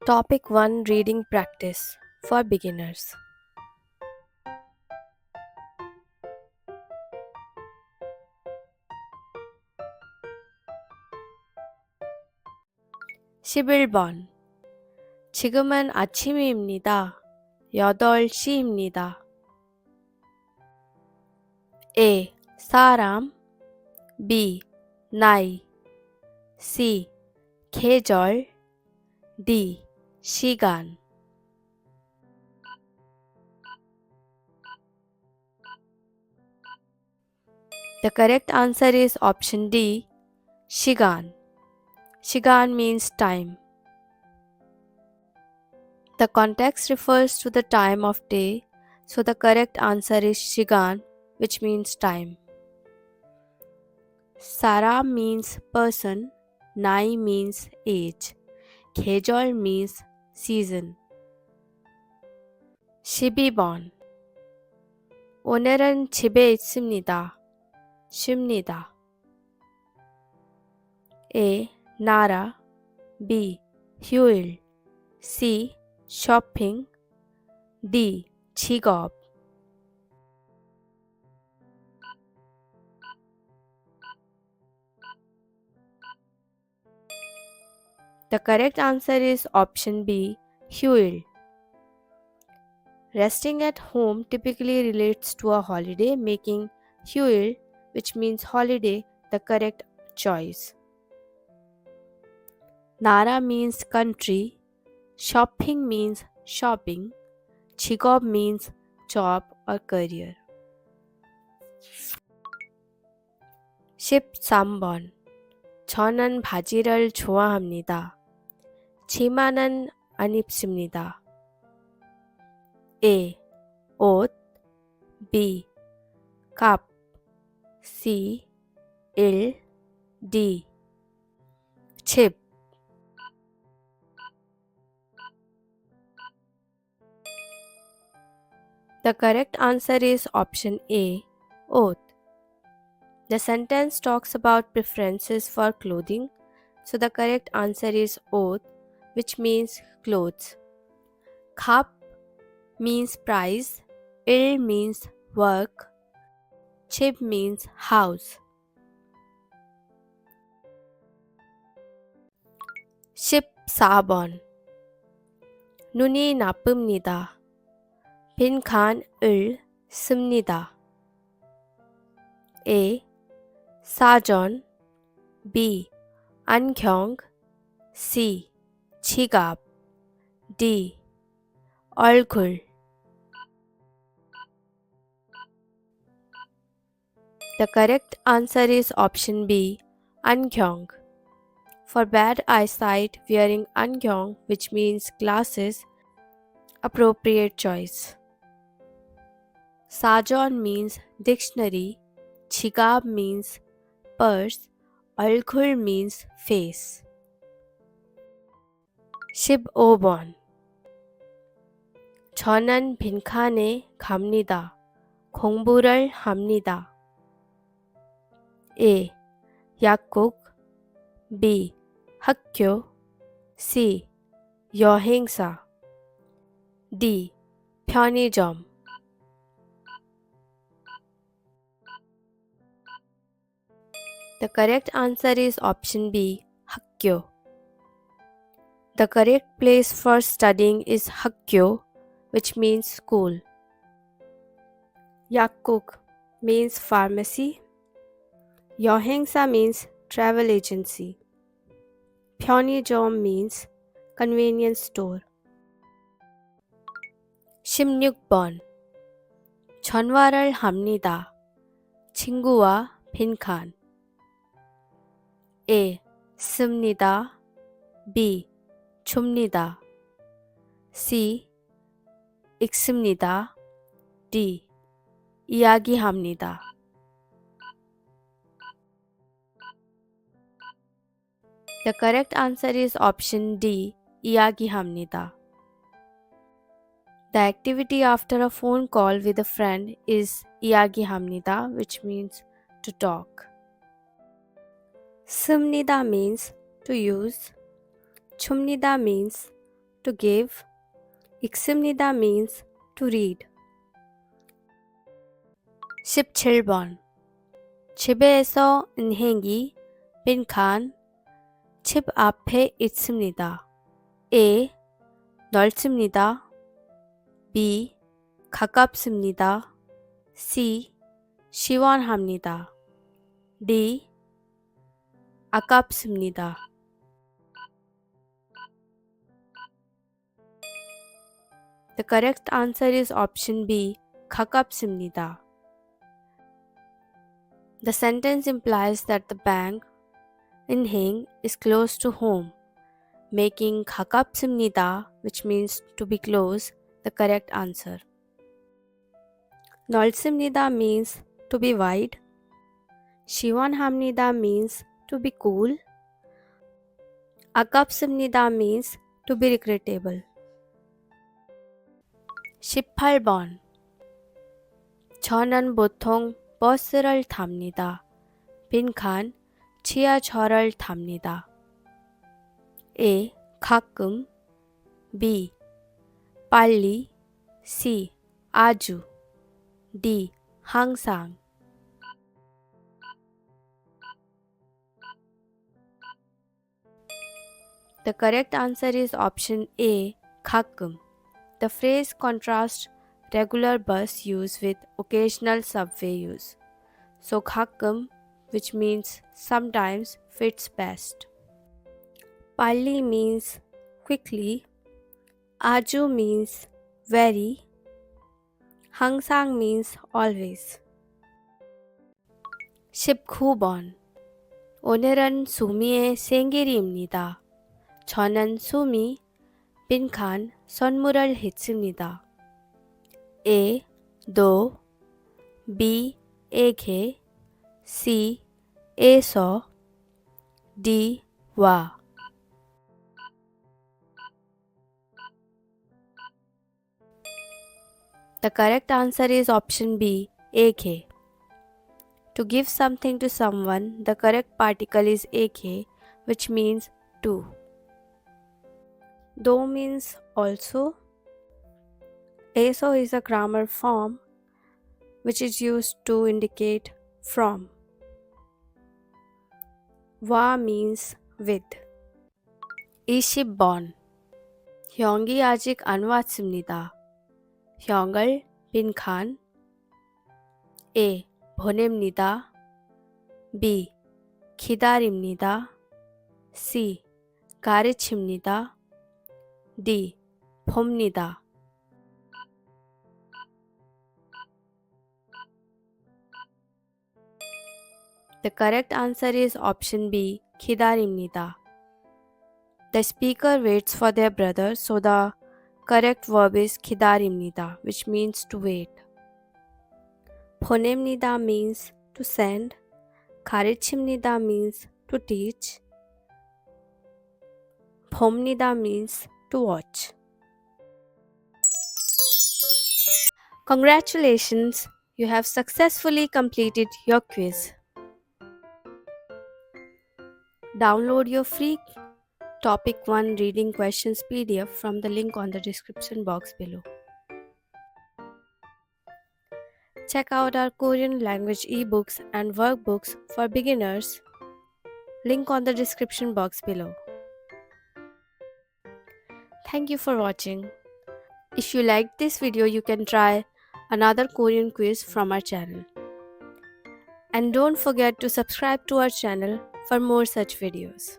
Topic 1 Reading Practice for Beginners. (11번) 지금은 아침입니다. 8시입니다. A. 사람 B. 나이 C. 계절 D. 시간 The correct answer is option D. 시간. 시간 means time. The context refers to the time of day, so the correct answer is 시간, which means time. 사람 means person, 나이 means age, 계절 means season. 12번 오늘은 집에 있습니다. 쉽니다. A. 나라 B. 휴일 C. 쇼핑 D. 직업 The correct answer is option B. 휴일. Resting at home typically relates to a holiday, making 휴일, which means holiday, the correct choice. 나라 means country, shopping means shopping, 직업 means job or career. 13번 저는 바지를 좋아합니다. 치마는 안 입습니다. A. 옷 B. 값 C. 일 D. 칩 The correct answer is option A. 옷. The sentence talks about preferences for clothing, so the correct answer is 옷, which means clothes. 값 means price, 일 means work, 집 means house. 14번 눈이 나쁩니다. 빈 칸을 씁니다. A. 사전 B. 안경 C. 지갑 D. 얼굴 The correct answer is option B. 안경. For bad eyesight, wearing 안경, which means glasses, appropriate choice. 사전 means dictionary, 지갑 means purse, 얼굴 means face. 15번 저는 빈칸에 갑니다. 공부를 합니다. A. 약국 B. 학교 C. 여행사 D. 편의점 The correct answer is option B. 학교. The correct place for studying is 학교, which means school. 약국 means pharmacy. 여행사 means travel agency. 편의점 means convenience store. 16번 전화를 합니다. 친구와 빈칸 A. 씁니다. B. 줍니다. C. 읽습니다. D. 이야기합니다. The correct answer is option D. 이야기합니다. The activity after a phone call with a friend is 이야기합니다, which means to talk. 씁니다 means to use. 줍니다 means to give. 읽습니다 means to read. 17번 집에서 은행이 빈칸 집 앞에 있습니다. A. 넓습니다. B. 가깝습니다. C. 시원합니다. D. 아깝습니다. The correct answer is option B. 가깝습니다. The sentence implies that the bank, 은행, is close to home, making 가깝습니다, which means to be close, the correct answer. 넓습니다 means to be wide. 시원합니다 means to be cool. 아깝습니다 means to be regrettable. 18번 저는 보통 버스를 탑니다. 빈칸 지하철을 탑니다. A. 가끔 B. 빨리 C. 아주 D. 항상 The correct answer is option A. 가끔. The phrase contrasts regular bus use with occasional subway use. So 가끔, which means sometimes, fits best. 빨리 means quickly. 아주 means very. 항상 means always. 19번 오늘은 수미의 생일입니다. 저는 수미 빈칸 선물을 했습니다. A. 너 B. 에게 C. 에서 D. 와 The correct answer is option B. 에게 To give something to someone, the correct particle is 에게, which means to. Though means also. Eso is a grammar form which is used to indicate from. 와 means with. 20번 형이 아직 안 왔습니다. 형을 빈칸 A. 보냅니다. B. 기다립니다. C. 가르칩니다. D. 봅니다. The correct answer is option B. 기다립니다. The speaker waits for their brother, so the correct verb is 기다립니다, which means to wait. 보냅니다 means to send. 가르칩니다 means to teach. 봅니다 means to watch. Congratulations! You have successfully completed your quiz. Download your free Topic 1 reading questions PDF from the link on the description box below. Check out our Korean language ebooks and workbooks for beginners. Link on the description box below. Thank you for watching. If you liked this video, you can try another Korean quiz from our channel. And don't forget to subscribe to our channel for more such videos.